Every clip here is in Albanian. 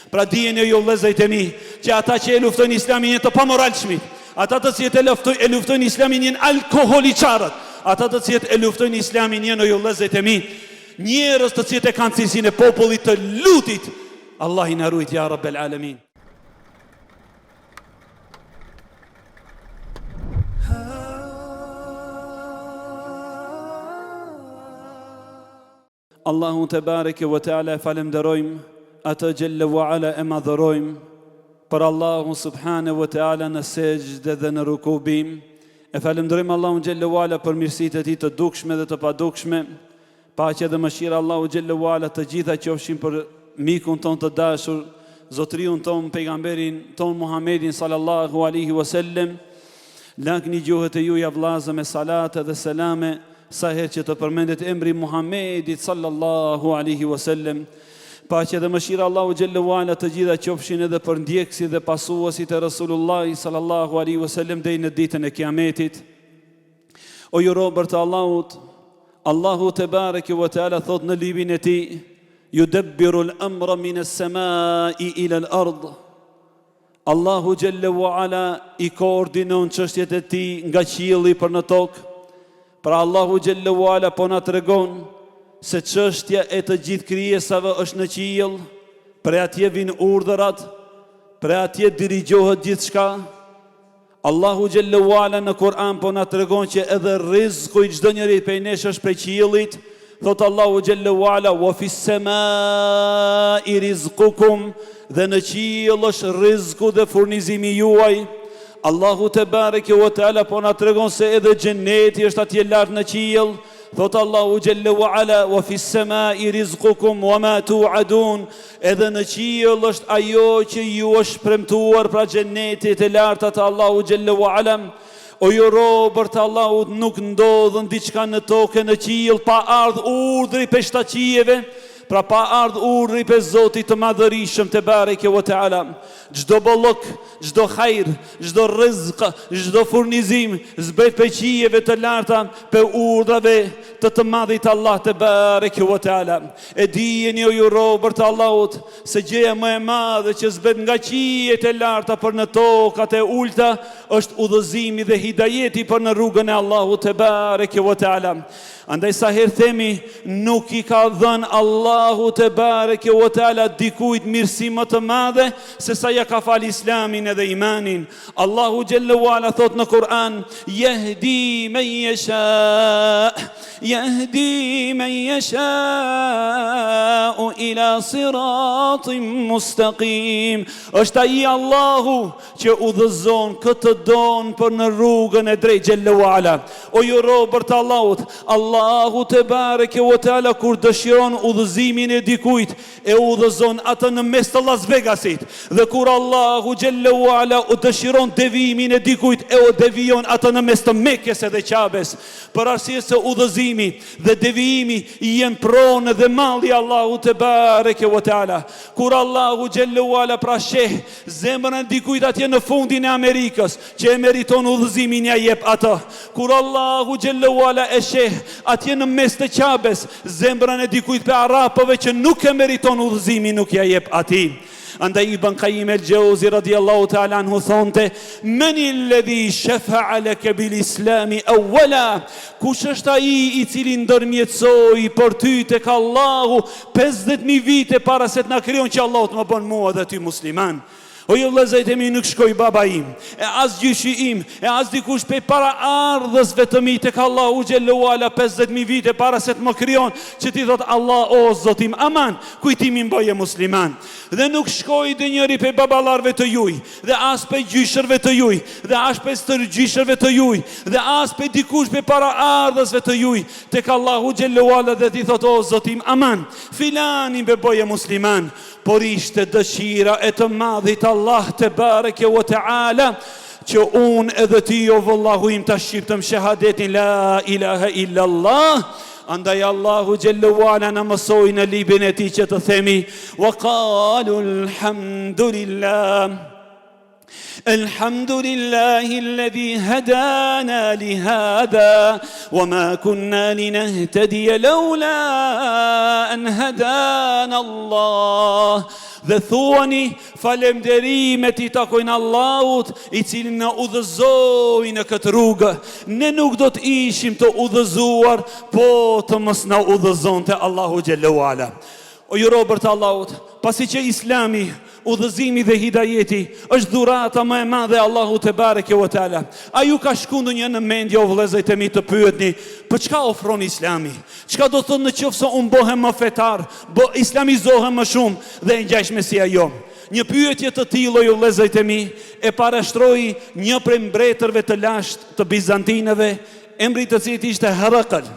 Pra dijeni ju vëllezërit e mi, që ata që e luftojnë Islamin janë të pamoralshmit, ata të cilët e luftojnë Islamin janë alkoholiçarët, ata të cilët e luftojnë Islamin janë ju vëllezërit e mi, njerëz të cilët e kanë cilësinë e popullit të lutit. Allah i na ruajt ya Rabbel Alamin. Allahu te bareke ve teala falenderojmë, atë gjelle wa ala e madhërojmë, për Allahu subhanahu wa taala në sejdë dhe në rukubim. E falenderojmë Allahun gjelle wa ala për mirësitë e tij të dukshme dhe të padukshme. Paqja dhe mëshira Allahu gjelle wa ala të gjitha qofshin për mikun ton të dashur, zotriun ton, pejgamberin ton Muhammedin sallallahu alaihi wasallam. Lakni gjuhët e juja vllazë me salate dhe selame sa herë që të përmendet emri Muhammedit sallallahu alaihi wasallam. Paqja dhe mëshira Allahu xhelle wala të gjitha qofshin edhe për ndjekësit dhe pasuesit e Rasulullahi sallallahu alaihi wasallam deri në ditën e Kiametit. O ju robër të Allahut, Allahu te bareke ve teala thot në librin e tij: "Yudabbiru al-amra min as-samai ila al-ard." Allahu xhelle wala i koordinon çështjet e tij nga qielli për në tokë. Pra Allahu xhelle wala po na tregon se çështja e të gjithë krijesave është në qiell, prej atje vijnë urdhërat, prej atje dirigjohet gjithçka. Allahu xhelle wala në Kur'an po na tregon që edhe rrezku i çdo njeri prej nesh është prej qiellit. Thot Allahu xhelle wala: "Wa fis samai rizqukum", dhe në qiell është rreziku dhe furnizimi juaj. Allahu te bareke ve teala po na tregon se edhe xheneti është atje lart në qiell. Thot Allahu xhelle wa ala: "Wa fis samai rizqukum wa ma tu'adun", edhe në qiell është ajo që ju është premtuar, pra xheneti të lartë të Allahu xhelle wa ala. O ju robër të Allahut, nuk ndodhen diçka në tokë në qiell pa ardhur urdhri pe shtaqieve, pra pa ardhur urdhri pe Zotit të madhërisëm te bareke ve teala. Çdo bollok, çdo hajr, çdo rrezik, çdo furnizim zbret pe qijeve të larta, pe urdhrave të madhit Allah te bareke ve teala. E dijeni o ju robër të Allahut se gjëja më e madhe që zbret nga qijet e larta për në tokat e ulta është udhëzimi dhe hidajeti për në rrugën e Allahut te bareke ve teala. Andaj sa herë themi nuk i ka dhënë Allahu te bareke ve teala dikujt mirësi më të madhe se sa ja ka fal Islamin edhe imanin. Allahu xhelle wala thot në Kur'an: "Yahdi men yasha, yahdi men yasha ila siratin mustaqim." Është ai Allahu që udhëzon këtë don për në rrugën e drejtë xhelle wala. O ju robër të Allahut, Allahu te bareke ve teala kur dëshiron udhëzimin e dikujt, e udhëzon atë në mes të Las Vegasit, dhe kur Allahu xhelle wala u dëshiron devimin e dikujt, e u devijon atë në mes të Mekës dhe Qabes, për arsye se udhëzimi dhe devijimi janë pronë dhe malli Allahu te bareke ve teala. Kur Allahu xhelle wala pra sheh zemrën e dikujt atje në fundin e Amerikës që e meriton udhëzimin, ja jep atë. Kur Allahu xhelle wala e sheh atje në mes të Qabes zemrën e dikujt pe arapëve që nuk e meriton udhëzimin, nuk ja jep atij. Andaj Ibn Qayyim el-Jauzi radiallahu ta'ala anhu thonte: "Meni alladhi shafa'a laka bil islami awwala", kush është ai i cili ndërmjetsoi për ty tek Allahu 50.000 vite para se të na krijon, që Allahu të më bën mua dhe ty musliman. O ju vëllezërit e mi, nuk shkoj baba im, e as gjyshi im, e as dikush pe para ardhësve të mi tek Allahu xhelle wala 50.000 vite para se të më krijon, që ti thot Allah o Zotim, aman, kujtimin bëje musliman. Dhe nuk shkoj dhe njëri pe babalarve të juj, dhe as pe gjyshërve të juj, dhe as pe stërgjyshërve të juj, dhe as pe dikush pe para ardhësve të juj tek Allahu xhelle wala, dhe ti thot o Zotim, aman, filanin be bëje musliman. Por ishte dëshira e të madhit Allah te bareke ve teala që unë edhe ti o vëllahu im ta shqiptëm shahadetin la ilaha illa Allah. Andaj Allahu xhelle wala na mësoi në librin e tij që të themi: "Wa qalu alhamdulillah, الحمد لله الذي هدانا لهذا وما كنا لنهتدي لولا أن هدانا الله". dhe thuani falënderimet i takojnë Allahut, i cili na udhëzoi në këtë rrugë. Ne nuk do të ishim të udhëzuar, po të mos na udhëzonte Allahu xhallahu ala. O ju robër të Allahut, pasi që Islami, udhëzimi dhe hidajeti është dhurata më e madhe e Allahut te bareke ve teala. A ju ka shkundur një në mendje o vëllezërit e mi të pyetni, për çka ofron Islami? Çka do thotë në qoftë se unë bëhem më fetar, islamizohem më shumë dhe ngjajshme si ajo? Një pyetje të tillë o vëllezërit e mi e parashtroi një prej mbretërve të lashtë të bizantinëve, emri i të cilit ishte Herakl.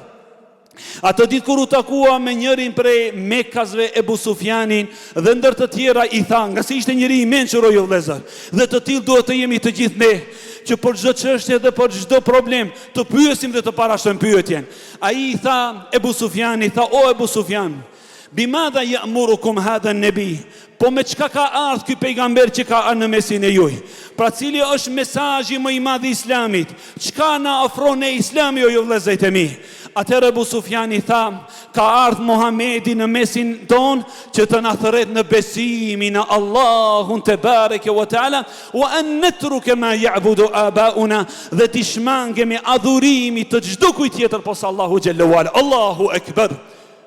Atë ditë kur u takua me njërin prej Mekasve, Ebu Sufjanin, dhe ndër të tjera i tha, nga si ishte njëri i mençur o ju vëllezër, dhe të tillë duhet të jemi të gjithë ne, që për çdo çështje dhe për çdo problem të pyesim dhe të parashtrojmë pyetjen. Ai i tha Ebu Sufjani, tha o Ebu Sufjan, bimadha ya'murukum hadha an-nabi? Po me çka ka ardhur ky pejgamber që ka në mesin e juaj? Pra cili është mesazhi më i madh i Islamit? Çka na ofron ne Islami o ju vëllezërit e mi? Atëherë Ebu Sufjani tha, ka ardhur Muhamedi në mesin ton që të na thërret në besimin në Allahun te bareke ve teala, wa an natruka ma ya'budu abauna, dhe të shmangemi adhurimin të çdo kujt tjetër posa Allahu xhallahu ala. Allahu akbar.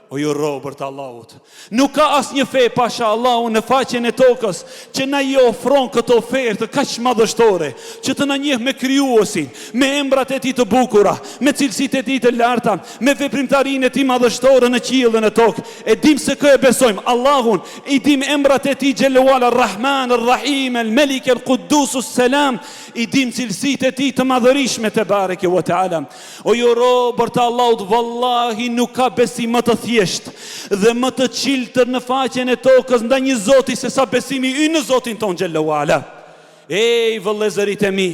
O ju robër të Allahut, nuk ka asnjë fe pasha Allahu në faqen e tokës që na i ofron këtë ofertë kaq madhështore, që të na njeh me krijuesin, me emrat e tij të bukura, me cilësitë e tij të larta, me veprimtarinë e tij madhështore në qiell dhe në tokë. E dim se kë e besojmë Allahun, i dim emrat e tij xhallahu ala, Rahman, Rahim, Al-Malik, Al-Quddus, As-Salam, i dim cilësitë e tij të madhërishme te bareke ve teala. O ju robër të Allahut, vallahi nuk ka besim më të dhe më të qiltër në faqen e tokës ndaj një Zoti se sa besimi ynë në Zotin ton xhallahu ala. Ej vëllezërit e mi,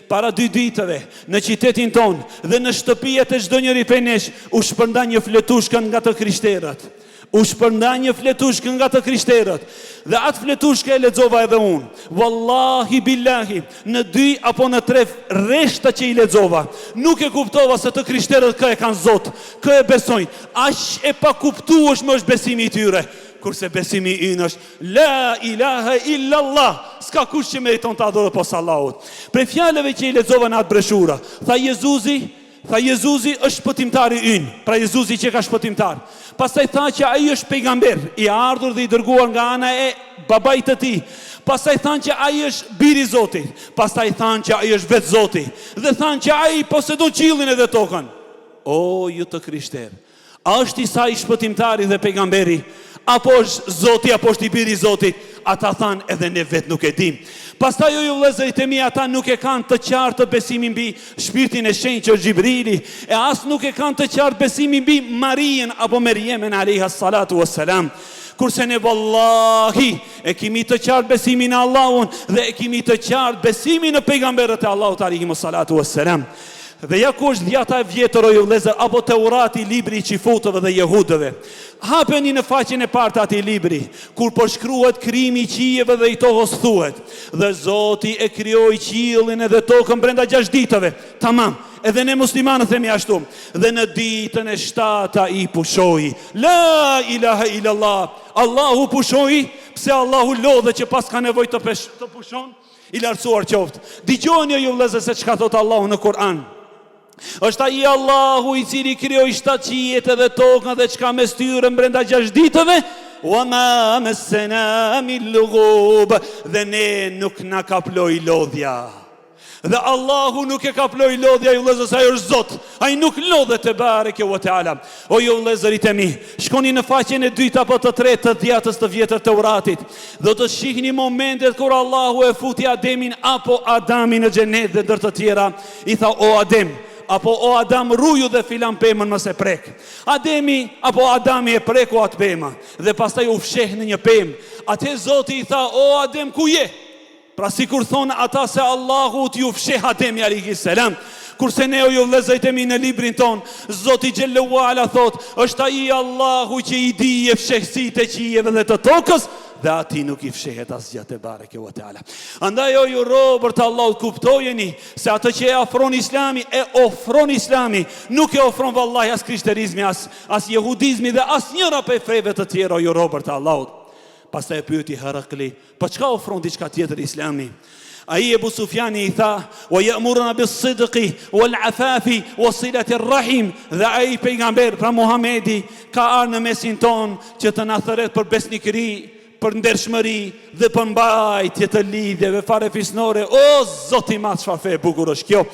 para 2 ditëve në qytetin ton dhe në shtëpijet e çdo njëri prej nesh u shpërnda një fletushkë nga të krishterët. U shpërnda një fletushkë nga të krishterët. Dhe atë fletushkë e lexova edhe unë. Wallahi billahi, në 2 apo në 3 rreshta që i lexova, nuk e kuptova se të krishterët kë e kanë Zot, kë e besojnë. Aq e pa kuptueshëm është besimi i tyre. Kurse besimi ynë është la ilaha illa Allah, s'ka kush që meriton të adhurohet posa Allahut. Prej fjalëve që i lexova në atë breshura, tha Jezusi është shpëtimtari ynë, pra Jezusi që ka shpëtimtar. Pastaj tha që ai është pejgamber, i ardhur dhe i dërguar nga ana e babait të tij. Pastaj thanë që ai është biri i Zotit. Pastaj thanë që ai është vetë Zoti. Dhe thanë që ai posedon qiellin edhe tokën. O ju të krishterë, a është Isa i shpëtimtari dhe pejgamberi? Apo është Zoti, apo është i biri i Zotit? Ata thanë edhe ne vetë nuk e dim. Pastaj ju vëllezërit e mi, ata nuk e kanë të qartë besimin mbi shpirtin e shenjtë që është Xhibrili, e as nuk e kanë të qartë besimin mbi Marien apo Merjemen alayha salatu wassalam. Kurse ne vallahi e kemi të qartë besimin në Allahun dhe e kemi të qartë besimin në pejgamberët e Allahut alayhi salatu wassalam. Dhe ja ku është dhjata e vjetër o ju vëllezër, apo Teurati, libri i qifutëve dhe jehudëve. Hapeni në faqen e parë të atij libri, kur përshkruhet krijimi i qielleve dhe i tokës thuhet, dhe Zoti e krijoi qiellin edhe tokën brenda 6 ditëve. Tamam. Edhe ne muslimanët themi ashtu. Dhe në ditën e 7 ai pushoi. La ilaha illallah. Allahu pushoi, pse Allahu lodhe që pas ka nevojë të pushon? I lartësuar qoftë. Dëgjoni ju vëllezër se çka thot Allahu në Kur'an. Është ai Allahu i cili krijoi 7 qiejt dhe tokën dhe çka mes tyre brenda 6 ditëve. Wa ma massana min lughub, dhe ne nuk na kaploi lodhja. Dhe Allahu nuk e kaploi lodhja, ju vëllezër, sa ai është Zot. Ai nuk lodhet te bareke ve teala. O ju vëllezërit e mi, shkoni në faqen e 2 apo të 3 të dhjatës të vjetër të Teuratit. Do të shihni momentet kur Allahu e futi Ademin apo Adamin në xhenet dhe ndër të tjera, i tha o Adem, apo o Adam, ruju dhe filan pemën mos e prek. Adami e preku atë pemë dhe pastaj u fsheh në një pemë. Atë Zoti i tha o Adem, ku je? Pra si kur thonë ata se Allahu t'ju fsheh Ademi alayhi salam. Kurse ne o ju vëllezërit e mi në librin ton, Zoti xhallahu ala thot, është ai Allahu që i di e fshehësitë e qiejve dhe të tokës, dhe ati nuk i fshehet asgjë te bareke ve teala. Andaj o ju robër të Allahut, kuptojeni se atë që e ofron Islami, nuk e ofron vallahi as krishterizmi, as jehudizmi dhe as njëra prej feve të tjera, o ju robër të Allahut. Pastaj e pyeti Herakli, po çka ofron diçka tjetër Islami? Ai Ebu Sufjani I tha, wa ya'muruna bis-sidqi wal-afafi was-silati ar-rahim, dhe ai pejgamber, pra Muhamedi, ka ardhur në mesin ton që të na thërret për besnikëri, për ndershmëri dhe për mbajtje të lidhjeve farefisnore. O Zoti I Madh, çfarë fe e bukur është kjo!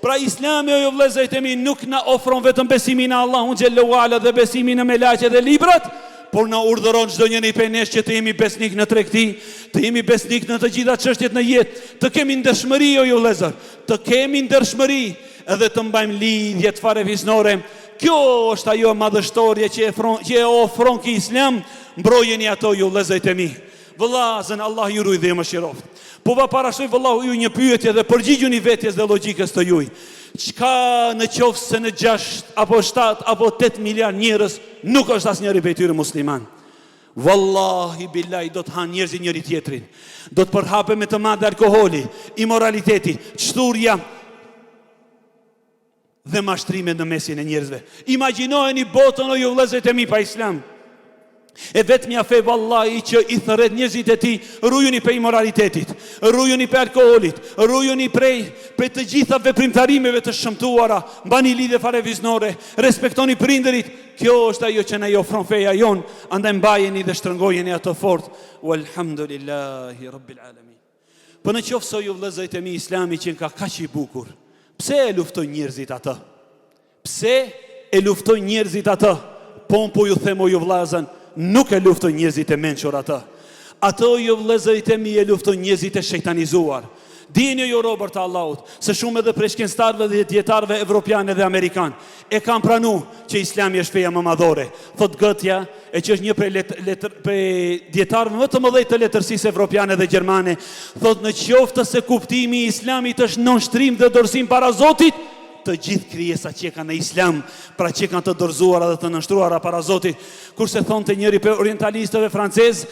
Pra Islami, o ju vëllezërit e mi, nuk na ofron vetëm besimin në Allahun xhallahu ala dhe besimin në melaqet dhe librat, por na urdhëron çdo njeri prej nesh që të jemi besnik në tregti, të jemi besnik në të gjitha çështjet në jetë, të kemi ndershmëri, o ju vëllezër, të kemi ndershmëri edhe të mbajmë lidhjet farefisnore. Kjo është ajo madhështorie që e ofron ky Islam. Mbrojeni ato, ju vëllezërit e mi. Vëllazën, Allah ju ruaj dhe ju mëshiroft. Po va parashoj vëllahu ju një pyetje dhe përgjigjuni vetjes dhe logjikës të juaj. Çka në qoftë se në 6 apo 7 apo 8 miliard njerëz nuk është asnjëri prej tyre musliman? Wallahi billahi do të hanë njerëzit njëri tjetrin. Do të përhapen me të madhe alkooli, imoraliteti, çthurja dhe mashtrime në mesin e njerëzve. Imagjinojeni botën, o ju vëllezërit e mi, pa Islam. E vetmja fe vallahi që I thërret njerëzit e tij, rujuni prej imoralitetit, rujuni prej alkoolit, rujuni prej të gjitha veprimtarimeve të shëmtuara, mbani lidhje farefisnore, respektoni prindërit. Kjo është ajo që na I ofron feja jon, andaj mbajeni dhe shtrëngojeni ato fort. Walhamdulillahi rabbil alamin. Po në qoftë se ju vëllezërit e mi, Islami që ka kaq I bukur, pse e luftojnë njerëzit atë? Pse e luftojnë njerëzit atë? Po ju them, o ju vëllazën, nuk e luftojnë njerëzit e mençur atë. Ato, ju vëllezërit e mi, e luftojnë njerëzit e shejtanizuar. Dini ju robër të Allahut, se shumë edhe prej shkencëtarëve dhe dietarëve evropianë dhe amerikan e kanë pranuar që Islami është feja më madhore. Thot Goethe, e që është një prej dietarëve më të mëdhenj të letërsisë evropiane dhe gjermane, thot në qoftë se kuptimi I Islamit është nënshtrim dhe dorëzim para Zotit, të gjithë krijesat që kanë në Islam, pra që kanë të dorëzuara dhe të nënshtruara para Zotit. Kurse thonte njëri prej orientalistëve francez,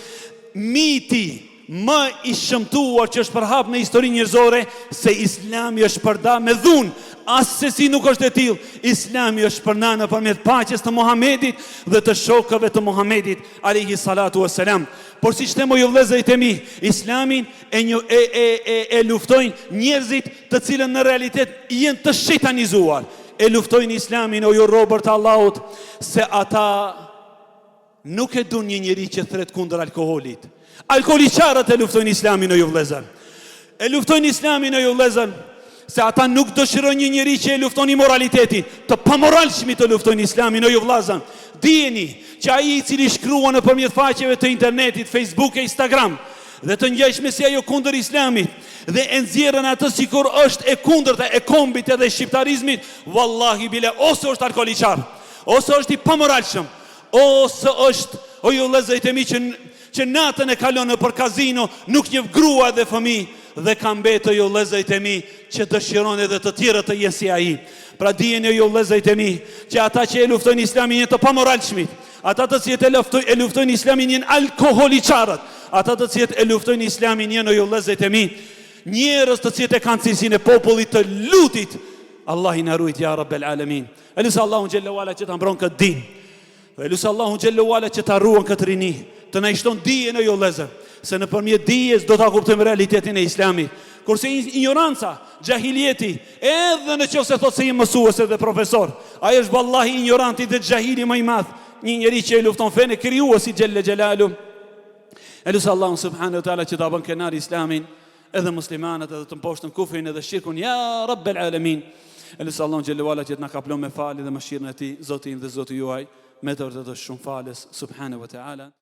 miti më I shëmtuar që është përhap në historinë njerëzore, se Islami është përda me dhunë, as se si nuk është e tillë. Islami është përna nëpërmjet paqes të Muhamedit dhe të shokëve të Muhamedit alayhi salatu wassalam. Por siç them, ju vëllezërit e mi, Islamin e luftojnë njerëzit të cilën në realitet janë të shejtanizuar. E luftojnë Islamin, o ju robër të Allahut, se ata nuk e duan një njeri që thret kundër alkoolit. Alkooliqarët e luftojnë Islamin, o ju vëllezër. E luftojnë Islamin, o ju vëllezër, se ata nuk dëshirojnë një njeri që e lufton imoralitetin. Të pamoralshmi të luftojnë Islamin, o ju vëllezër. Dijeni që ai I cili shkruan nëpërmjet faqeve të internetit, Facebook e Instagram, dhe të ngjashme si ajo kundër Islamit, dhe e nxjerrën atë sikur është e kundërta e kombit edhe shqiptarizmit, wallahi bile, ose është alkooliqar, ose është I pamoralshëm, ose është, o ju vëllezërit e mi, që natën e kalon nëpër kazino, nuk njeh grua dhe fëmijë, dhe ka mbetur, ju vëllezërit e mi, që dëshiron edhe të tjerët të jenë si ai. Pra dijeni, ju vëllezërit e mi, që ata që e luftojnë Islamin janë të pamoralshmit, ata të cilët e luftojnë Islamin janë alkooliqarët, ata të cilët e luftojnë Islamin janë, ju vëllezërit e mi, njerëz të cilët e kanë cilësinë e popullit të lutit. Allah I na ruaj ja rabbel alamin. Elusa Allahu xhallahu ala që ta mbron këtë din. Elusa Allahu xhallahu ala që ta ruan këtë rini, të na I shton dijen, o ju vëllezër, se nëpërmjet dijes do ta kuptojmë realitetin e Islamit. Kurse ignoranca, xhahiljeti, edhe në qoftë se thotë se I mësues dhe profesor, ai është vallahi ignoranti dhe xhahili më I madh, një njeri që e lufton fenë krijuesi xhelle xhelalu. Elusa Allahu subhanahu wa taala që ta bën kenar Islamin edhe muslimanët edhe të mposhtën kufrin edhe shirkun ja rabbel alamin. Elusa Allahu xhelle wala që të na kaplon me falë dhe mëshirën e tij, Zoti im dhe Zoti juaj, me të vërtetë shumë falës subhanahu wa taala.